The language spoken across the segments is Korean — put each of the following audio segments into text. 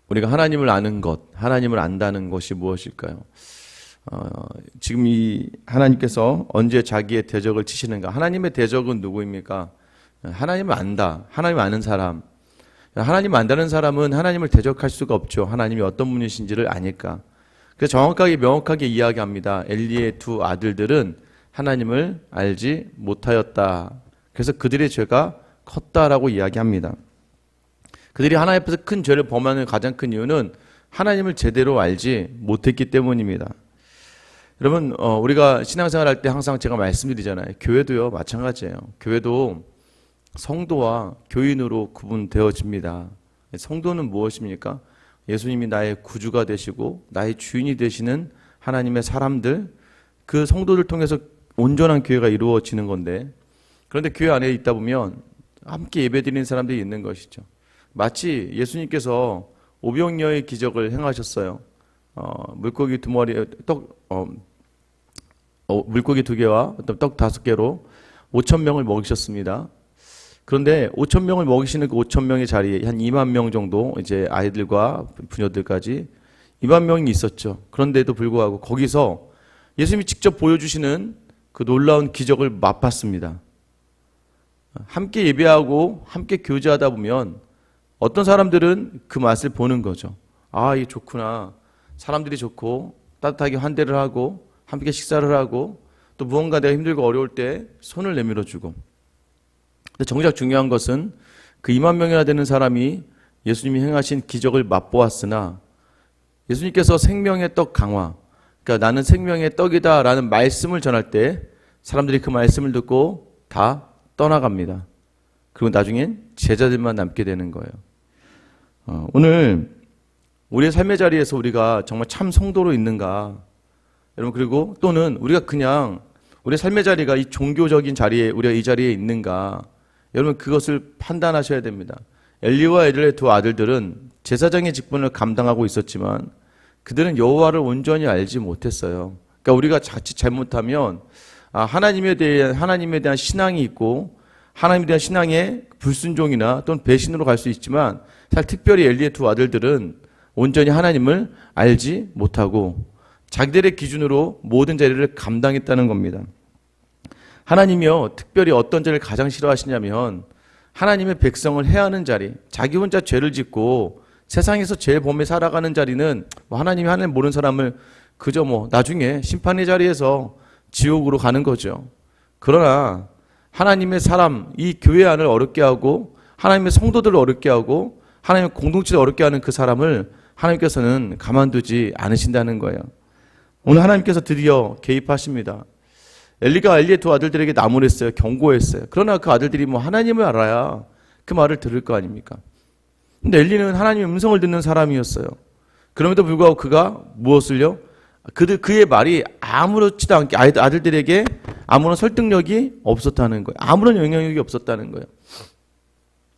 우리가 하나님을 아는 것, 하나님을 안다는 것이 무엇일까요? 지금 이 하나님께서 언제 자기의 대적을 치시는가? 하나님의 대적은 누구입니까? 하나님을 안다. 하나님 아는 사람. 하나님 안다는 사람은 하나님을 대적할 수가 없죠. 하나님이 어떤 분이신지를 아니까. 그래서 정확하게 명확하게 이야기합니다. 엘리의 두 아들들은 하나님을 알지 못하였다. 그래서 그들의 죄가 컸다라고 이야기합니다. 그들이 하나님 앞에서 큰 죄를 범하는 가장 큰 이유는 하나님을 제대로 알지 못했기 때문입니다. 여러분, 우리가 신앙생활 할 때 항상 제가 말씀드리잖아요. 교회도요, 마찬가지예요. 교회도 성도와 교인으로 구분되어집니다. 성도는 무엇입니까? 예수님이 나의 구주가 되시고 나의 주인이 되시는 하나님의 사람들, 그 성도들 통해서 온전한 교회가 이루어지는 건데, 그런데 교회 안에 있다 보면 함께 예배드리는 사람들이 있는 것이죠. 마치 예수님께서 오병이어의 기적을 행하셨어요. 물고기 두 마리, 물고기 두 개와 떡 5개로 5천 명을 먹이셨습니다. 그런데 5천 명을 먹이시는 그 5천 명의 자리에 한 2만 명 정도 이제 아이들과 부녀들까지 2만 명이 있었죠. 그런데도 불구하고 거기서 예수님이 직접 보여주시는 그 놀라운 기적을 맛봤습니다. 함께 예배하고 함께 교제하다 보면 어떤 사람들은 그 맛을 보는 거죠. 아, 이게 좋구나. 사람들이 좋고 따뜻하게 환대를 하고 함께 식사를 하고 또 무언가 내가 힘들고 어려울 때 손을 내밀어주고. 근데 정작 중요한 것은 그 2만 명이나 되는 사람이 예수님이 행하신 기적을 맛보았으나 예수님께서 생명의 떡 강화, 그러니까 나는 생명의 떡이다 라는 말씀을 전할 때 사람들이 그 말씀을 듣고 다 떠나갑니다. 그리고 나중엔 제자들만 남게 되는 거예요. 오늘 우리의 삶의 자리에서 우리가 정말 참 성도로 있는가? 여러분, 그리고 또는 우리가 그냥 우리의 삶의 자리가 이 종교적인 자리에, 우리가 이 자리에 있는가? 여러분, 그것을 판단하셔야 됩니다. 엘리와 엘리의 두 아들들은 제사장의 직분을 감당하고 있었지만 그들은 여호와를 온전히 알지 못했어요. 그러니까 우리가 자칫 잘못하면 하나님에 대한 신앙이 있고 하나님에 대한 신앙의 불순종이나 또는 배신으로 갈 수 있지만 사실 특별히 엘리의 두 아들들은 온전히 하나님을 알지 못하고 자기들의 기준으로 모든 자리를 감당했다는 겁니다. 하나님이요, 특별히 어떤 자리를 가장 싫어하시냐면 하나님의 백성을 해하는 자리, 자기 혼자 죄를 짓고 세상에서 제일 범에 살아가는 자리는 하나님이 하나님 모르는 사람을 그저 나중에 심판의 자리에서 지옥으로 가는 거죠. 그러나 하나님의 사람, 이 교회 안을 어렵게 하고 하나님의 성도들을 어렵게 하고 하나님의 공동체를 어렵게 하는 그 사람을 하나님께서는 가만두지 않으신다는 거예요. 오늘 하나님께서 드디어 개입하십니다. 엘리가 엘리의 두 아들들에게 나무랬어요. 경고했어요. 그러나 그 아들들이 하나님을 알아야 그 말을 들을 거 아닙니까? 근데 엘리는 하나님의 음성을 듣는 사람이었어요. 그럼에도 불구하고 그가 무엇을요? 그의 말이 아무렇지도 않게 아들들에게 아무런 설득력이 없었다는 거예요. 아무런 영향력이 없었다는 거예요.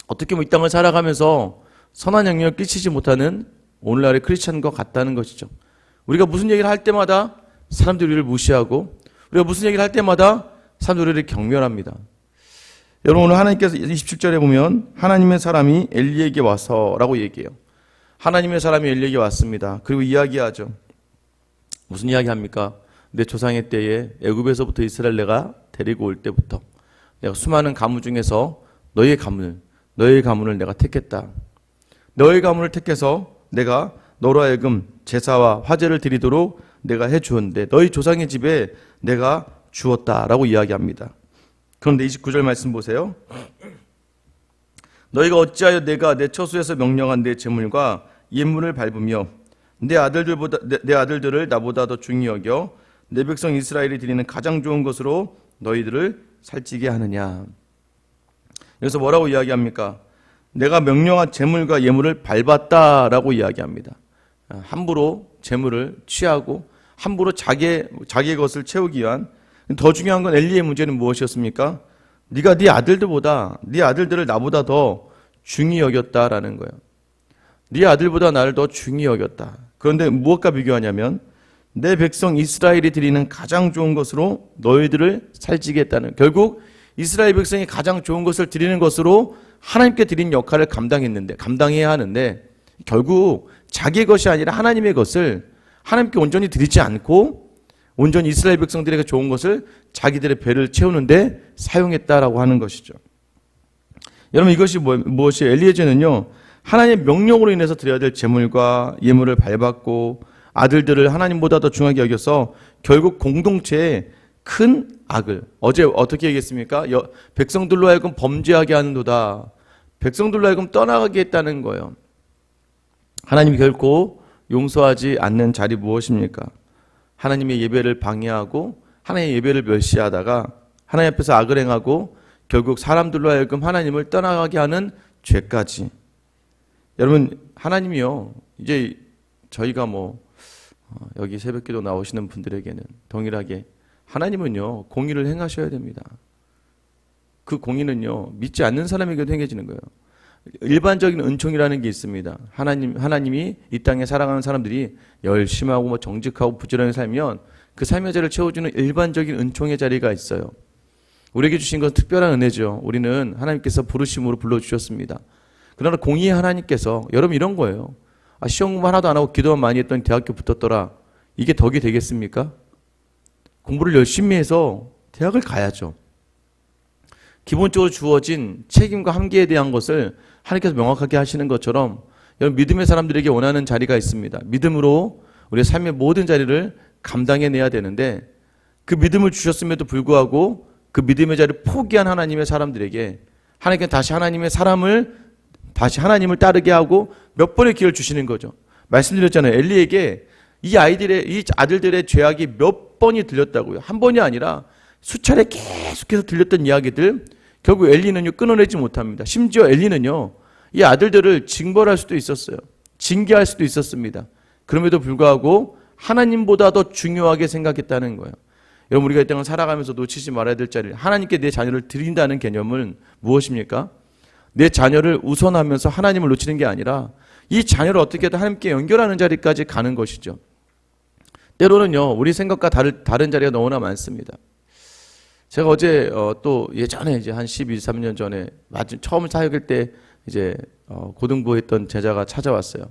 어떻게 이 땅을 살아가면서 선한 영향을 끼치지 못하는 오늘날의 크리스찬과 같다는 것이죠. 우리가 무슨 얘기를 할 때마다 사람들이 우리를 무시하고 우리가 무슨 얘기를 할 때마다 사람들이 우리를 경멸합니다. 여러분, 오늘 하나님께서 27절에 보면 하나님의 사람이 엘리에게 와서라고 얘기해요. 하나님의 사람이 엘리에게 왔습니다. 그리고 이야기하죠. 무슨 이야기합니까? 내 조상의 때에 애굽에서부터 이스라엘 내가 데리고 올 때부터 내가 수많은 가문 중에서 너희의 가문을 내가 택했다. 너희 가문을 택해서 내가 너로 하여금 제사와 화제를 드리도록 내가 해주었는데 너희 조상의 집에 내가 주었다라고 이야기합니다. 그런데 29절 말씀 보세요. 너희가 어찌하여 내가 내 처소에서 명령한 내 제물과 예물을 밟으며 내 아들들을 나보다 더 중히 여겨 내 백성 이스라엘이 드리는 가장 좋은 것으로 너희들을 살찌게 하느냐. 여기서 뭐라고 이야기합니까? 내가 명령한 제물과 예물을 밟았다라고 이야기합니다. 함부로 제물을 취하고 함부로 자기의 것을 채우기 위한. 더 중요한 건 엘리의 문제는 무엇이었습니까? 네가 네 아들들을 나보다 더 중히 여겼다라는 거예요. 네 아들보다 나를 더 중히 여겼다. 그런데 무엇과 비교하냐면 내 백성 이스라엘이 드리는 가장 좋은 것으로 너희들을 살찌게 했다는, 결국 이스라엘 백성이 가장 좋은 것을 드리는 것으로 하나님께 드린 역할을 감당해야 하는데 결국 자기의 것이 아니라 하나님의 것을 하나님께 온전히 드리지 않고 온전히 이스라엘 백성들에게 좋은 것을 자기들의 배를 채우는데 사용했다라고 하는 것이죠. 여러분, 이것이 무엇이에요? 엘리에제는요, 하나님의 명령으로 인해서 드려야 될 제물과 예물을 밟았고 아들들을 하나님보다 더 중하게 여겨서 결국 공동체에 큰 악을, 어제 어떻게 얘기했습니까? 백성들로 하여금 범죄하게 하는도다. 백성들로 하여금 떠나가게 했다는 거예요. 하나님이 결코 용서하지 않는 자리 무엇입니까? 하나님의 예배를 방해하고 하나님의 예배를 멸시하다가 하나님 앞에서 악을 행하고 결국 사람들로 하여금 하나님을 떠나가게 하는 죄까지. 여러분, 하나님이요, 이제 저희가 여기 새벽기도 나오시는 분들에게는 동일하게 하나님은요, 공의를 행하셔야 됩니다. 그 공의는요, 믿지 않는 사람에게도 행해지는 거예요. 일반적인 은총이라는 게 있습니다. 하나님이 이 땅에 살아가는 사람들이 열심하고 정직하고 부지런히 살면 그 삶의 자리를 채워주는 일반적인 은총의 자리가 있어요. 우리에게 주신 건 특별한 은혜죠. 우리는 하나님께서 부르심으로 불러주셨습니다. 그러나 공의의 하나님께서, 여러분 이런 거예요. 시험 공부 하나도 안 하고 기도만 많이 했더니 대학교 붙었더라. 이게 덕이 되겠습니까? 공부를 열심히 해서 대학을 가야죠. 기본적으로 주어진 책임과 한계에 대한 것을 하나님께서 명확하게 하시는 것처럼 여러분, 믿음의 사람들에게 원하는 자리가 있습니다. 믿음으로 우리의 삶의 모든 자리를 감당해내야 되는데 그 믿음을 주셨음에도 불구하고 그 믿음의 자리를 포기한 하나님의 사람들에게 하나님께서 다시 하나님을 따르게 하고 몇 번의 기회를 주시는 거죠. 말씀드렸잖아요. 엘리에게 이 아들들의 죄악이 몇 번이 들렸다고요. 한 번이 아니라 수차례 계속해서 들렸던 이야기들, 결국 엘리는요, 끊어내지 못합니다. 심지어 엘리는요, 이 아들들을 징벌할 수도 있었어요. 징계할 수도 있었습니다. 그럼에도 불구하고 하나님보다 더 중요하게 생각했다는 거예요. 여러분, 우리가 이 땅을 살아가면서 놓치지 말아야 될 자리, 하나님께 내 자녀를 드린다는 개념은 무엇입니까? 내 자녀를 우선하면서 하나님을 놓치는 게 아니라 이 자녀를 어떻게든 하나님께 연결하는 자리까지 가는 것이죠. 때로는요, 우리 생각과 다른 자리가 너무나 많습니다. 제가 어제 또 예전에 이제 한 12, 13년 전에 처음 사역할 때 이제 고등부 했던 제자가 찾아왔어요.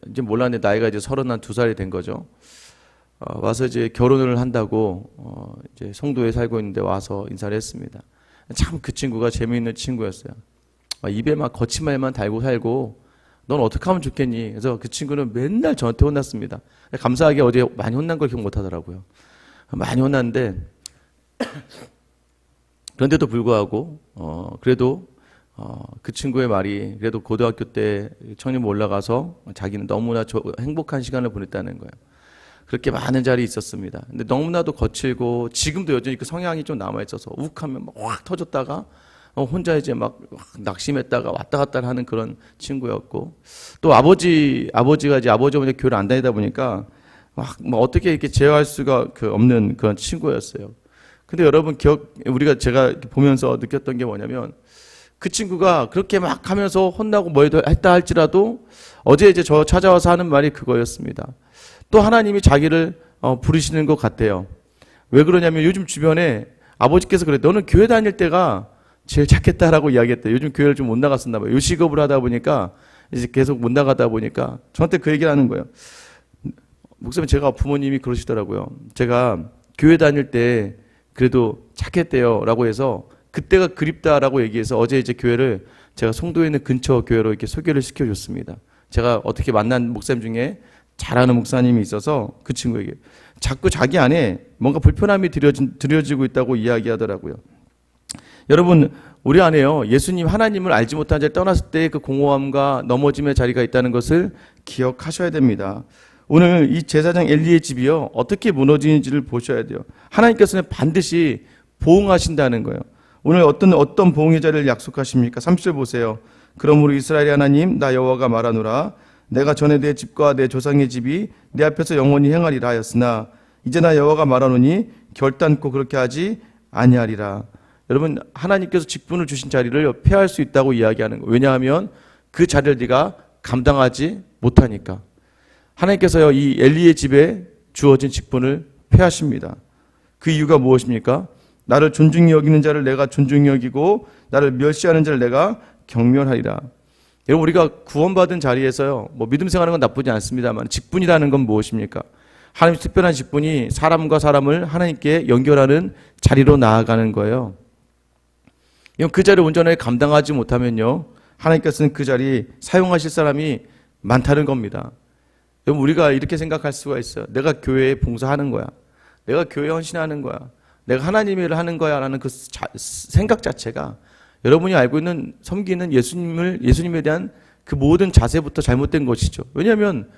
이제 몰랐는데 나이가 이제 32살이 된 거죠. 와서 이제 결혼을 한다고 이제 송도에 살고 있는데 와서 인사를 했습니다. 참 그 친구가 재미있는 친구였어요. 입에 막 거친 말만 달고 살고 넌 어떻게 하면 좋겠니? 그래서 그 친구는 맨날 저한테 혼났습니다. 감사하게 어제 많이 혼난 걸 기억 못 하더라고요. 많이 혼났는데 그런데도 불구하고 그래도 그 친구의 말이 그래도 고등학교 때 청년부 올라가서 자기는 너무나 행복한 시간을 보냈다는 거예요. 그렇게 많은 자리에 있었습니다. 근데 너무나도 거칠고 지금도 여전히 그 성향이 좀 남아있어서 욱하면 막 확 터졌다가 혼자 이제 막 낙심했다가 왔다 갔다 하는 그런 친구였고, 또 아버지가 이제 아버지 어머니 교회를 안 다니다 보니까 막 어떻게 이렇게 제어할 수가 없는 그런 친구였어요. 근데 여러분 제가 보면서 느꼈던 게 뭐냐면 그 친구가 그렇게 막 하면서 혼나고 뭐 했다 할지라도 어제 이제 저 찾아와서 하는 말이 그거였습니다. 또 하나님이 자기를 부르시는 것 같아요. 왜 그러냐면 요즘 주변에 아버지께서 그래, 너는 교회 다닐 때가 제일 착했다라고 이야기했대요. 요즘 교회를 좀 못 나갔었나 봐요. 요식업을 하다 보니까 이제 계속 못 나가다 보니까 저한테 그 얘기를 하는 거예요. 목사님, 제가 부모님이 그러시더라고요. 제가 교회 다닐 때 그래도 착했대요 라고 해서 그때가 그립다라고 얘기해서 어제 이제 교회를 제가 송도에 있는 근처 교회로 이렇게 소개를 시켜줬습니다. 제가 어떻게 만난 목사님 중에 잘하는 목사님이 있어서 그 친구에게 자꾸 자기 안에 뭔가 불편함이 들여지고 있다고 이야기하더라고요. 여러분, 우리 안에요, 예수님 하나님을 알지 못한 자를 떠났을 때 그 공허함과 넘어짐의 자리가 있다는 것을 기억하셔야 됩니다. 오늘 이 제사장 엘리의 집이요, 어떻게 무너지는지를 보셔야 돼요. 하나님께서는 반드시 보응하신다는 거예요. 오늘 어떤 보응의 자리를 약속하십니까? 30절 보세요. 그러므로 이스라엘의 하나님 나 여호와가 말하노라, 내가 전에 내 집과 내 조상의 집이 내 앞에서 영원히 행하리라 하였으나 이제 나 여호와가 말하노니 결단코 그렇게 하지 아니하리라. 여러분, 하나님께서 직분을 주신 자리를 폐할 수 있다고 이야기하는 거예요. 왜냐하면 그 자리를 네가 감당하지 못하니까. 하나님께서요, 이 엘리의 집에 주어진 직분을 폐하십니다. 그 이유가 무엇입니까? 나를 존중히 여기는 자를 내가 존중히 여기고 나를 멸시하는 자를 내가 경멸하리라. 여러분 우리가 구원받은 자리에서요, 뭐 믿음 생활하는 건 나쁘지 않습니다만 직분이라는 건 무엇입니까? 하나님의 특별한 직분이 사람과 사람을 하나님께 연결하는 자리로 나아가는 거예요. 그 자리를 온전하게 감당하지 못하면요, 하나님께서는 그 자리 사용하실 사람이 많다는 겁니다. 여러분 우리가 이렇게 생각할 수가 있어요. 내가 교회에 봉사하는 거야, 내가 교회에 헌신하는 거야, 내가 하나님의 일을 하는 거야 라는 그 생각 자체가 여러분이 알고 있는 섬기는 예수님에 대한 그 모든 자세부터 잘못된 것이죠. 왜냐하면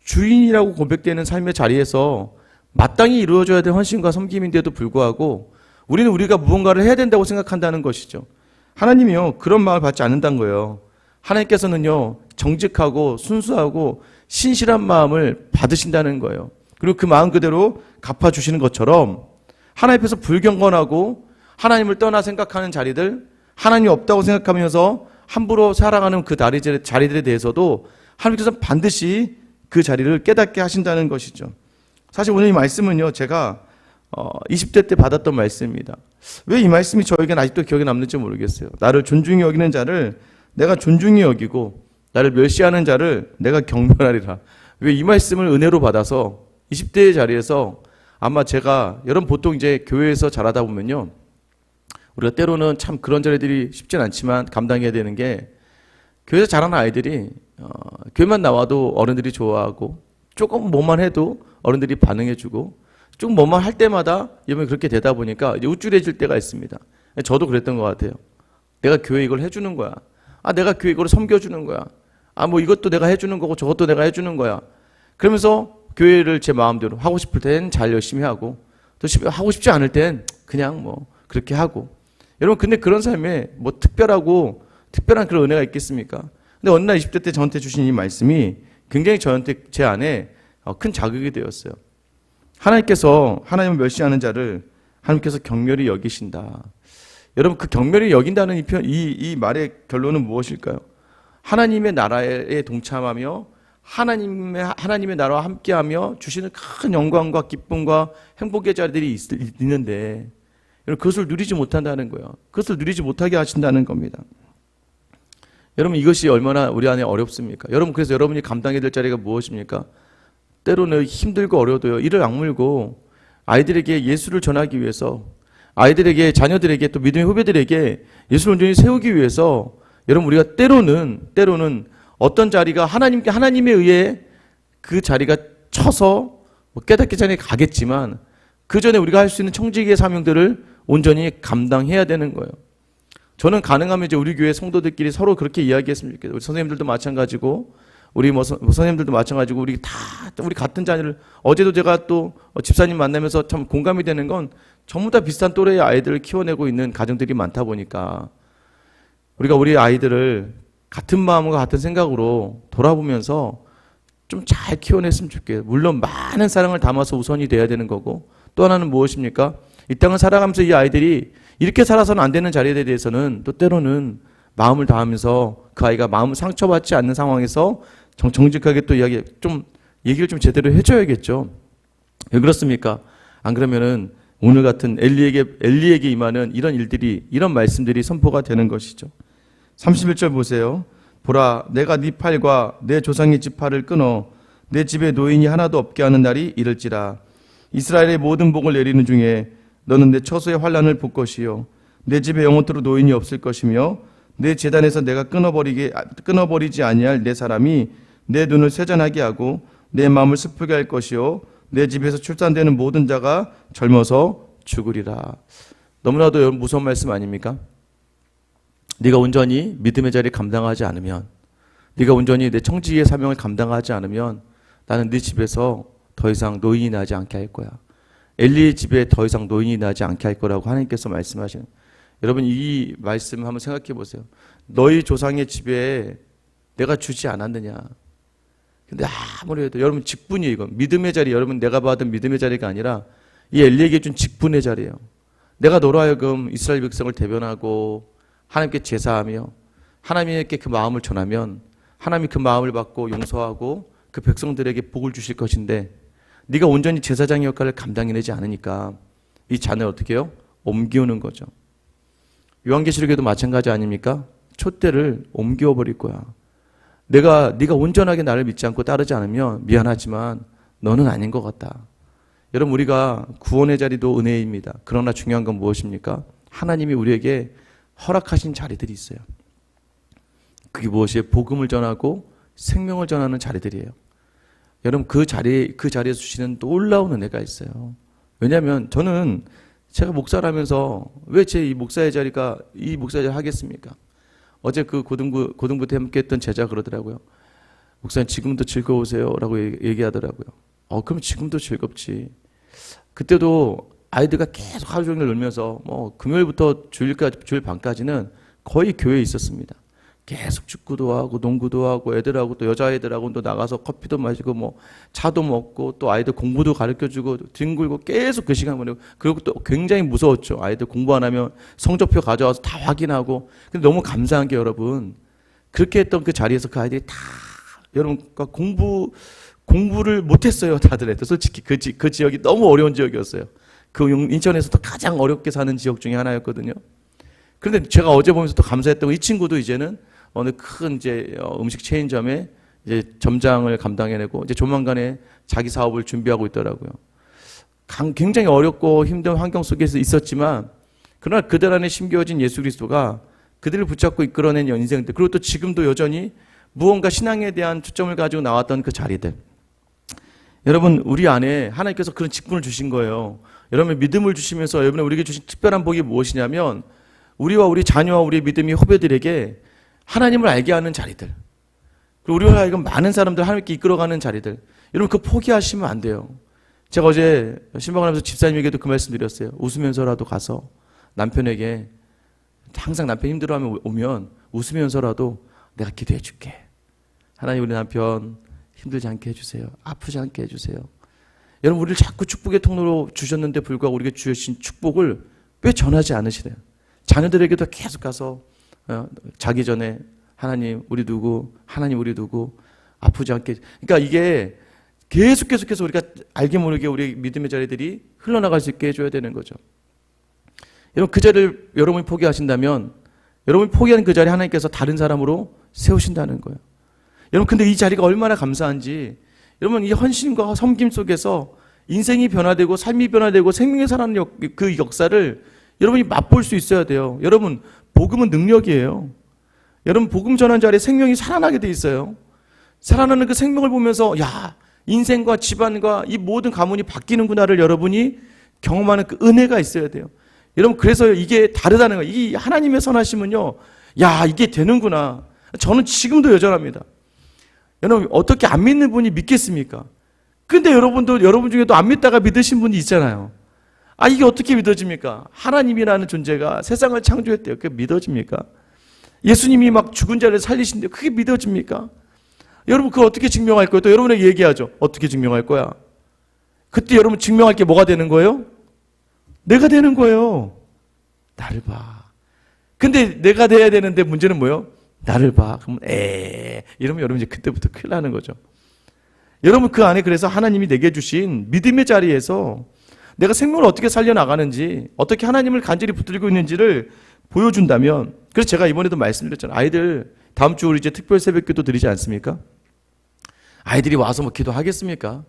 주인이라고 고백되는 삶의 자리에서 마땅히 이루어져야 될 헌신과 섬김인데도 불구하고 우리는 우리가 무언가를 해야 된다고 생각한다는 것이죠. 하나님이요, 그런 마음을 받지 않는다는 거예요. 하나님께서는요, 정직하고 순수하고 신실한 마음을 받으신다는 거예요. 그리고 그 마음 그대로 갚아주시는 것처럼 하나님 앞에서 불경건하고 하나님을 떠나 생각하는 자리들, 하나님이 없다고 생각하면서 함부로 살아가는 그 자리들에 대해서도 하나님께서 반드시 그 자리를 깨닫게 하신다는 것이죠. 사실 오늘 이 말씀은요, 제가 20대 때 받았던 말씀입니다. 왜 이 말씀이 저에게는 아직도 기억에 남는지 모르겠어요. 나를 존중히 여기는 자를 내가 존중히 여기고 나를 멸시하는 자를 내가 경멸하리라. 왜 이 말씀을 은혜로 받아서 20대의 자리에서 아마 제가 여러분 보통 이제 교회에서 자라다 보면요, 우리가 때로는 참 그런 자리들이 쉽진 않지만 감당해야 되는 게, 교회에서 자라는 아이들이 교회만 나와도 어른들이 좋아하고 조금 뭐만 해도 어른들이 반응해주고 좀 뭐만 할 때마다 이러면 그렇게 되다 보니까 이제 우쭐해질 때가 있습니다. 저도 그랬던 것 같아요. 내가 교회 이걸 해주는 거야. 내가 교회 이걸 섬겨주는 거야. 뭐 이것도 내가 해주는 거고 저것도 내가 해주는 거야. 그러면서 교회를 제 마음대로 하고 싶을 땐 잘 열심히 하고 또 하고 싶지 않을 땐 그냥 뭐 그렇게 하고. 여러분 근데 그런 삶에 뭐 특별한 그런 은혜가 있겠습니까? 근데 어느 날 20대 때 저한테 주신 이 말씀이 굉장히 제 안에 큰 자극이 되었어요. 하나님께서 하나님을 멸시하는 자를 하나님께서 경멸히 여기신다. 여러분 그 경멸히 여긴다는 이 말의 결론은 무엇일까요? 하나님의 나라에 동참하며 하나님의 나라와 함께하며 주시는 큰 영광과 기쁨과 행복의 자리들이 있는데 그것을 누리지 못한다는 거예요. 그것을 누리지 못하게 하신다는 겁니다. 여러분 이것이 얼마나 우리 안에 어렵습니까? 여러분 그래서 여러분이 감당해야 될 자리가 무엇입니까? 때로는 힘들고 어려워도요, 이를 악물고 아이들에게 예수를 전하기 위해서, 아이들에게, 자녀들에게, 또 믿음의 후배들에게 예수를 온전히 세우기 위해서 여러분 우리가 때로는 어떤 자리가 하나님에 의해 그 자리가 쳐서 깨닫기 전에 가겠지만 그 전에 우리가 할 수 있는 청지기의 사명들을 온전히 감당해야 되는 거예요. 저는 가능하면 이제 우리 교회 성도들끼리 서로 그렇게 이야기했으면 좋겠어요. 우리 선생님들도 마찬가지고 우리 선생님들도 마찬가지고 우리 같은 자녀를, 어제도 제가 또 집사님 만나면서 참 공감이 되는 건 전부 다 비슷한 또래의 아이들을 키워내고 있는 가정들이 많다 보니까 우리가 우리 아이들을 같은 마음과 같은 생각으로 돌아보면서 좀 잘 키워냈으면 좋겠어요. 물론 많은 사랑을 담아서 우선이 돼야 되는 거고, 또 하나는 무엇입니까? 이 땅을 살아가면서 이 아이들이 이렇게 살아서는 안 되는 자리에 대해서는 또 때로는 마음을 다하면서 그 아이가 마음을 상처받지 않는 상황에서 정직하게 또 얘기를 좀 제대로 해줘야겠죠. 왜 그렇습니까? 안 그러면은 오늘 같은 엘리에게 임하는 이런 말씀들이 선포가 되는 것이죠. 31절 보세요. 보라, 내가 네 팔과 내 조상의 지팔을 끊어 내 집에 노인이 하나도 없게 하는 날이 이를지라. 이스라엘의 모든 복을 내리는 중에 너는 내 처소의 환난을 볼 것이요 내 집에 영원토록 노인이 없을 것이며 내 제단에서 내가 끊어버리지 아니할 내 사람이 내 눈을 쇠잔하게 하고 내 마음을 슬프게 할 것이요 내 집에서 출산되는 모든 자가 젊어서 죽으리라. 너무나도 무서운 말씀 아닙니까? 네가 온전히 믿음의 자리를 감당하지 않으면, 네가 온전히 내 청지기의 사명을 감당하지 않으면 나는 네 집에서 더 이상 노인이 나지 않게 할 거야. 엘리의 집에 더 이상 노인이 나지 않게 할 거라고 하나님께서 말씀하시는. 여러분 이 말씀 한번 생각해 보세요. 너희 조상의 집에 내가 주지 않았느냐. 근데 아무리 해도 여러분 직분이에요. 이건 믿음의 자리, 여러분 내가 받은 믿음의 자리가 아니라 이 엘리에게 준 직분의 자리예요. 내가 너로 하여금 이스라엘 백성을 대변하고 하나님께 제사하며 하나님께 그 마음을 전하면 하나님이 그 마음을 받고 용서하고 그 백성들에게 복을 주실 것인데 네가 온전히 제사장의 역할을 감당해내지 않으니까 이 잔을 어떻게 해요? 옮기우는 거죠. 요한계시록에도 마찬가지 아닙니까? 촛대를 옮겨버릴 거야. 네가 온전하게 나를 믿지 않고 따르지 않으면 미안하지만 너는 아닌 것 같다. 여러분, 우리가 구원의 자리도 은혜입니다. 그러나 중요한 건 무엇입니까? 하나님이 우리에게 허락하신 자리들이 있어요. 그게 무엇이에요? 복음을 전하고 생명을 전하는 자리들이에요. 여러분, 그 자리에서 주시는 놀라운 은혜가 있어요. 왜냐하면 저는 제가 목사라면서 왜 제 이 목사의 자리가 이 목사의 자리 하겠습니까? 어제 그 고등부 때 함께 했던 제자 그러더라고요. 목사님 지금도 즐거우세요? 라고 얘기하더라고요. 그럼 지금도 즐겁지. 그때도 아이들과 계속 하루 종일 놀면서 뭐 금요일부터 주일 반까지는 거의 교회에 있었습니다. 계속 축구도 하고 농구도 하고 애들하고 또 여자애들하고 또 나가서 커피도 마시고 뭐 차도 먹고 또 아이들 공부도 가르쳐주고 뒹굴고 계속 그 시간 보내고, 그리고 또 굉장히 무서웠죠. 아이들 공부 안 하면 성적표 가져와서 다 확인하고. 근데 너무 감사한 게 여러분, 그렇게 했던 그 자리에서 그 아이들이 다 여러분 공부를 못했어요. 다들 애들 솔직히 그 지역이 너무 어려운 지역이었어요. 그 인천에서도 가장 어렵게 사는 지역 중에 하나였거든요. 그런데 제가 어제 보면서 또 감사했던 건 이 친구도 이제는 어느 큰 이제 음식 체인점에 이제 점장을 감당해내고 이제 조만간에 자기 사업을 준비하고 있더라고요. 굉장히 어렵고 힘든 환경 속에서 있었지만 그러나 그들 안에 심겨진 예수 그리스도가 그들을 붙잡고 이끌어낸 인생들, 그리고 또 지금도 여전히 무언가 신앙에 대한 초점을 가지고 나왔던 그 자리들. 여러분, 우리 안에 하나님께서 그런 직분을 주신 거예요. 여러분, 믿음을 주시면서 여러분 우리에게 주신 특별한 복이 무엇이냐면 우리와 우리 자녀와 우리 믿음의 후배들에게 하나님을 알게 하는 자리들, 그리고 우리와 하여금 많은 사람들 하나님께 이끌어가는 자리들. 여러분, 그거 포기하시면 안 돼요. 제가 어제 신방을 하면서 집사님에게도 그 말씀 드렸어요. 웃으면서라도 가서 남편에게, 항상 남편 힘들어하면 오면 웃으면서라도 내가 기도해 줄게. 하나님, 우리 남편 힘들지 않게 해주세요. 아프지 않게 해주세요. 여러분, 우리를 자꾸 축복의 통로로 주셨는데 불구하고 우리에게 주신 축복을 왜 전하지 않으시래요? 자녀들에게도 계속 가서 자기 전에 하나님 우리 누구 아프지 않게. 그러니까 이게 계속해서 우리가 알게 모르게 우리 믿음의 자리들이 흘러나갈 수 있게 해줘야 되는 거죠. 여러분, 그 자리를 여러분이 포기하신다면 여러분이 포기한 그 자리 하나님께서 다른 사람으로 세우신다는 거예요. 여러분, 근데 이 자리가 얼마나 감사한지, 여러분 이 헌신과 섬김 속에서 인생이 변화되고 삶이 변화되고 생명이 살아나는 그 역사를 여러분이 맛볼 수 있어야 돼요. 여러분, 복음은 능력이에요. 여러분, 복음 전한 자리에 생명이 살아나게 돼 있어요. 살아나는 그 생명을 보면서 야, 인생과 집안과 이 모든 가문이 바뀌는구나를 여러분이 경험하는 그 은혜가 있어야 돼요. 여러분, 그래서 이게 다르다는 거예요. 이 하나님의 선하심은요, 야, 이게 되는구나. 저는 지금도 여전합니다. 여러분, 어떻게 안 믿는 분이 믿겠습니까? 근데 여러분도, 여러분 중에도 안 믿다가 믿으신 분이 있잖아요. 이게 어떻게 믿어집니까? 하나님이라는 존재가 세상을 창조했대요. 그게 믿어집니까? 예수님이 막 죽은 자를 살리신대요. 그게 믿어집니까? 여러분, 그걸 어떻게 증명할 거예요? 또 여러분에게 얘기하죠. 어떻게 증명할 거야? 그때 여러분 증명할 게 뭐가 되는 거예요? 내가 되는 거예요. 나를 봐. 근데 내가 돼야 되는데 문제는 뭐예요? 나를 봐. 그러면 이러면 여러분 이제 그때부터 큰일 나는 거죠. 여러분, 그 안에 그래서 하나님이 내게 주신 믿음의 자리에서 내가 생명을 어떻게 살려나가는지, 어떻게 하나님을 간절히 붙들고 있는지를 보여준다면, 그래서 제가 이번에도 말씀드렸잖아요. 아이들 다음 주 우리 이제 특별 새벽기도 드리지 않습니까? 아이들이 와서 뭐 기도하겠습니까?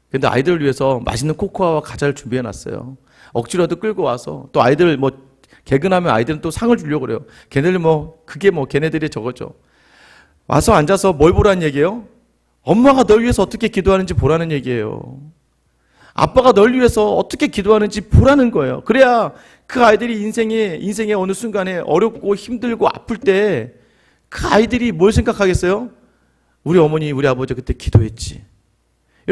근데 아이들을 위해서 맛있는 코코아와 과자를 준비해 놨어요. 억지로라도 끌고 와서, 또 아이들 뭐 개근하면 아이들은 또 상을 주려고 그래요. 걔네들 그게 걔네들이 저거죠. 와서 앉아서 뭘 보라는 얘기예요? 엄마가 널 위해서 어떻게 기도하는지 보라는 얘기예요. 아빠가 널 위해서 어떻게 기도하는지 보라는 거예요. 그래야 그 아이들이 인생의 어느 순간에 어렵고 힘들고 아플 때 그 아이들이 뭘 생각하겠어요? 우리 어머니, 우리 아버지 그때 기도했지.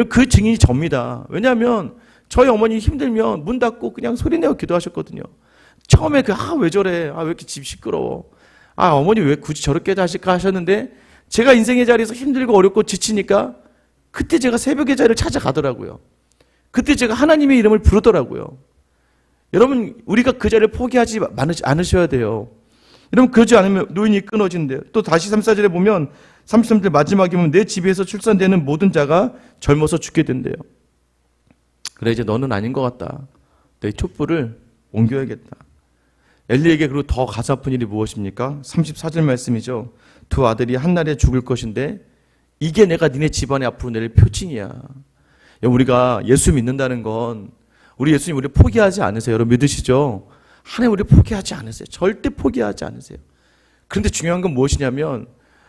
그 증인이 접니다. 왜냐하면 저희 어머니 힘들면 문 닫고 그냥 소리내어 기도하셨거든요. 처음에 왜 저래? 왜 이렇게 집 시끄러워? 어머니 왜 굳이 저렇게 하실까 하셨는데, 제가 인생의 자리에서 힘들고 어렵고 지치니까 그때 제가 새벽의 자리를 찾아가더라고요. 그때 제가 하나님의 이름을 부르더라고요. 여러분, 우리가 그 자리를 포기하지 않으셔야 돼요. 여러분, 그러지 않으면 노인이 끊어진대요. 또 다시 34절에 보면 33절 마지막에 보면 내 집에서 출산되는 모든 자가 젊어서 죽게 된대요. 그래, 이제 너는 아닌 것 같다. 내 촛불을 옮겨야겠다. 엘리에게 그리고 더 가슴 아픈 일이 무엇입니까? 34절 말씀이죠. 두 아들이 한날에 죽을 것인데 이게 내가 니네 집안에 앞으로 내릴 표징이야. 우리가 예수 믿는다는 건 우리 예수님 우리 포기하지 않으세요. 여러분 믿으시죠? 하나님 우리 포기하지 않으세요. 절대 포기하지 않으세요. 그런데 중요한 건 무엇이냐면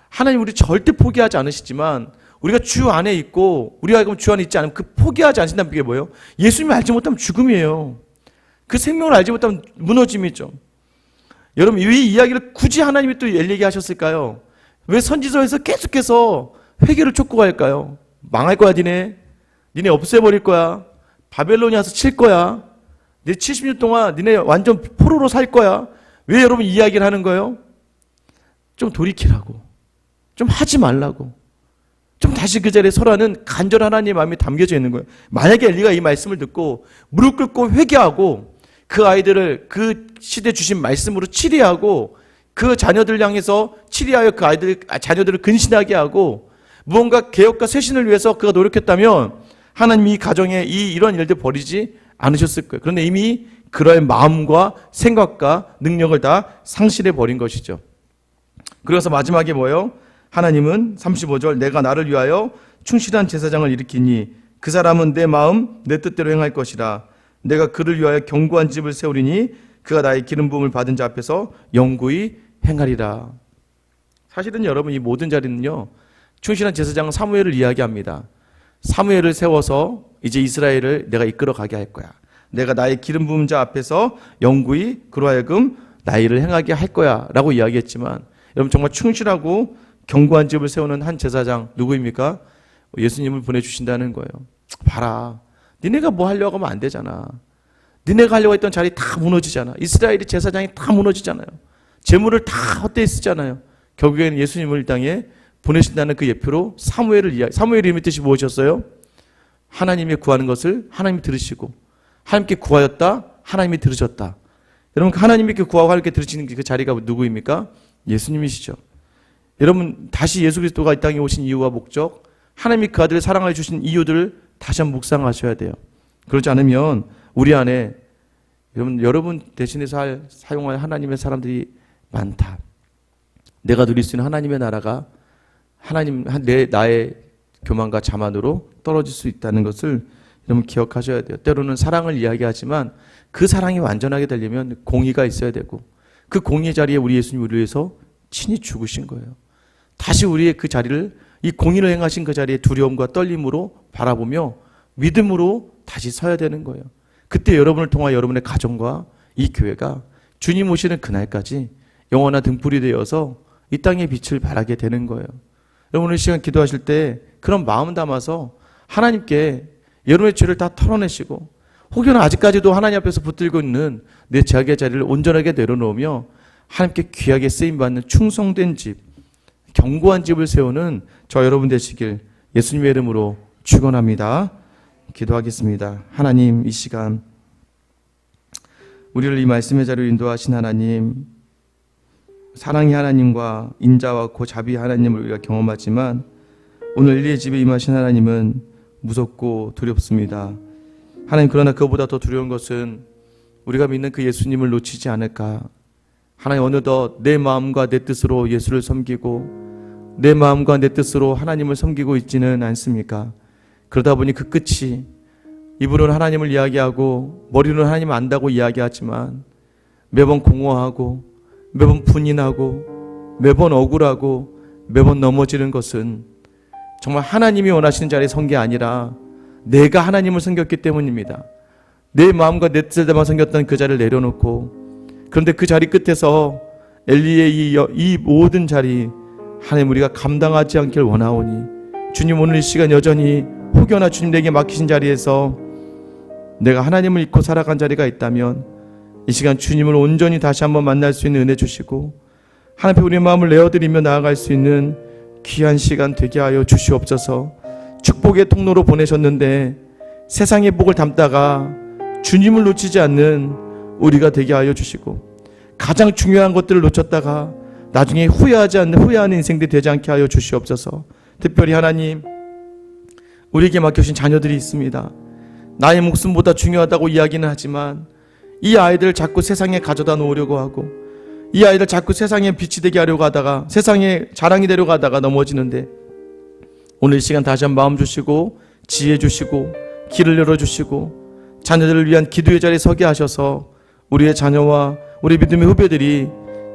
하나님 우리 절대 포기하지 않으시지만 우리가 주 안에 있고 우리가 주 안에 있지 않으면 그 포기하지 않으신다는 게 뭐예요? 예수님을 알지 못하면 죽음이에요. 그 생명을 알지 못하면 무너짐이죠. 여러분 이 이야기를 굳이 하나님이 또 얘기하셨을까요? 왜 선지서에서 계속해서 회개를 촉구할까요? 망할 거야 니네 없애버릴 거야. 바벨론이 와서 칠 거야. 내 70년 동안 니네 완전 포로로 살 거야. 왜 여러분 이야기를 하는 거예요? 좀 돌이키라고. 좀 하지 말라고. 좀 다시 그 자리에 서라는 간절한 하나님의 마음이 담겨져 있는 거예요. 만약에 엘리가 이 말씀을 듣고 무릎 꿇고 회개하고 그 아이들을 그 시대 주신 말씀으로 치리하고 그 자녀들 향해서 치리하여 그 자녀들을 근신하게 하고 무언가 개혁과 쇄신을 위해서 그가 노력했다면 하나님이 이 가정에 이런 일들 버리지 않으셨을 거예요. 그런데 이미 그럴 마음과 생각과 능력을 다 상실해 버린 것이죠. 그래서 마지막에 뭐예요? 하나님은 35절 내가 나를 위하여 충실한 제사장을 일으키니 그 사람은 내 마음 내 뜻대로 행할 것이라. 내가 그를 위하여 견고한 집을 세우리니 그가 나의 기름 부음을 받은 자 앞에서 영구히 행하리라. 사실은 여러분 이 모든 자리는요 충실한 제사장은 사무엘을 이야기합니다. 사무엘을 세워서 이제 이스라엘을 내가 이끌어 가게 할 거야. 내가 나의 기름 부은 자 앞에서 영구히 그로 하여금 나의 일을 행하게 할 거야 라고 이야기했지만 여러분 정말 충실하고 견고한 집을 세우는 한 제사장 누구입니까? 예수님을 보내주신다는 거예요. 봐라 니네가 뭐 하려고 하면 안 되잖아. 니네가 하려고 했던 자리 다 무너지잖아. 이스라엘의 제사장이 다 무너지잖아요. 재물을 다 헛되이 쓰잖아요. 결국에는 예수님을 이 땅에 보내신다는 그 예표로 사무엘의 이름의 뜻이 무엇이었어요? 하나님이 구하는 것을 하나님이 들으시고 하나님께 구하였다 하나님이 들으셨다. 여러분 하나님께 구하고 하나님께 들으시는 그 자리가 누구입니까? 예수님이시죠. 여러분 다시 예수 그리스도가 이 땅에 오신 이유와 목적 하나님이 그 아들을 사랑해 주신 이유들을 다시 한번 묵상하셔야 돼요. 그렇지 않으면 우리 안에 여러분 대신해서 사용할 하나님의 사람들이 많다. 내가 누릴 수 있는 하나님의 나라가 나의 교만과 자만으로 떨어질 수 있다는 것을 여러분 기억하셔야 돼요. 때로는 사랑을 이야기하지만 그 사랑이 완전하게 되려면 공의가 있어야 되고 그 공의의 자리에 우리 예수님을 위해서 친히 죽으신 거예요. 다시 우리의 그 자리를 이 공의를 행하신 그 자리에 두려움과 떨림으로 바라보며 믿음으로 다시 서야 되는 거예요. 그때 여러분을 통하여 여러분의 가정과 이 교회가 주님 오시는 그날까지 영원한 등불이 되어서 이 땅의 빛을 발하게 되는 거예요. 여러분 오늘 시간 기도하실 때 그런 마음 담아서 하나님께 여러분의 죄를 다 털어내시고 혹여나 아직까지도 하나님 앞에서 붙들고 있는 내 죄악의 자리를 온전하게 내려놓으며 하나님께 귀하게 쓰임받는 충성된 집, 견고한 집을 세우는 저 여러분 되시길 예수님의 이름으로 축원합니다. 기도하겠습니다. 하나님 이 시간 우리를 이 말씀의 자리로 인도하신 하나님, 사랑의 하나님과 인자와 고자비 하나님을 우리가 경험하지만 오늘 엘리의 집에 임하신 하나님은 무섭고 두렵습니다. 하나님 그러나 그것보다 더 두려운 것은 우리가 믿는 그 예수님을 놓치지 않을까. 하나님 어느덧 내 마음과 내 뜻으로 예수를 섬기고 내 마음과 내 뜻으로 하나님을 섬기고 있지는 않습니까? 그러다 보니 그 끝이 입으로는 하나님을 이야기하고 머리로는 하나님을 안다고 이야기하지만 매번 공허하고 매번 분인하고 매번 억울하고 매번 넘어지는 것은 정말 하나님이 원하시는 자리에 선 게 아니라 내가 하나님을 섬겼기 때문입니다. 내 마음과 내 뜻을 담아 섬겼던 그 자리를 내려놓고 그런데 그 자리 끝에서 엘리의 이 모든 자리 하나님 우리가 감당하지 않길 원하오니 주님 오늘 이 시간 여전히 혹여나 주님 내게 맡기신 자리에서 내가 하나님을 잊고 살아간 자리가 있다면 이 시간 주님을 온전히 다시 한번 만날 수 있는 은혜 주시고 하나님 앞에 우리의 마음을 내어드리며 나아갈 수 있는 귀한 시간 되게 하여 주시옵소서. 축복의 통로로 보내셨는데 세상의 복을 담다가 주님을 놓치지 않는 우리가 되게 하여 주시고 가장 중요한 것들을 놓쳤다가 나중에 후회하는 인생들이 되지 않게 하여 주시옵소서. 특별히 하나님 우리에게 맡겨주신 자녀들이 있습니다. 나의 목숨보다 중요하다고 이야기는 하지만 이 아이들을 자꾸 세상에 가져다 놓으려고 하고 이 아이들 자꾸 세상에 빛이 되게 하려고 하다가 세상에 자랑이 되려고 하다가 넘어지는데 오늘 이 시간 다시 한번 마음 주시고 지혜 주시고 길을 열어주시고 자녀들을 위한 기도의 자리에 서게 하셔서 우리의 자녀와 우리 믿음의 후배들이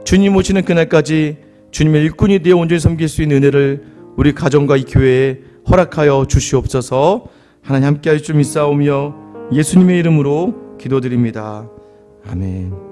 주님 오시는 그날까지 주님의 일꾼이 되어 온전히 섬길 수 있는 은혜를 우리 가정과 이 교회에 허락하여 주시옵소서. 하나님 함께하실 줄 믿사오며 예수님의 이름으로 기도드립니다. 아멘.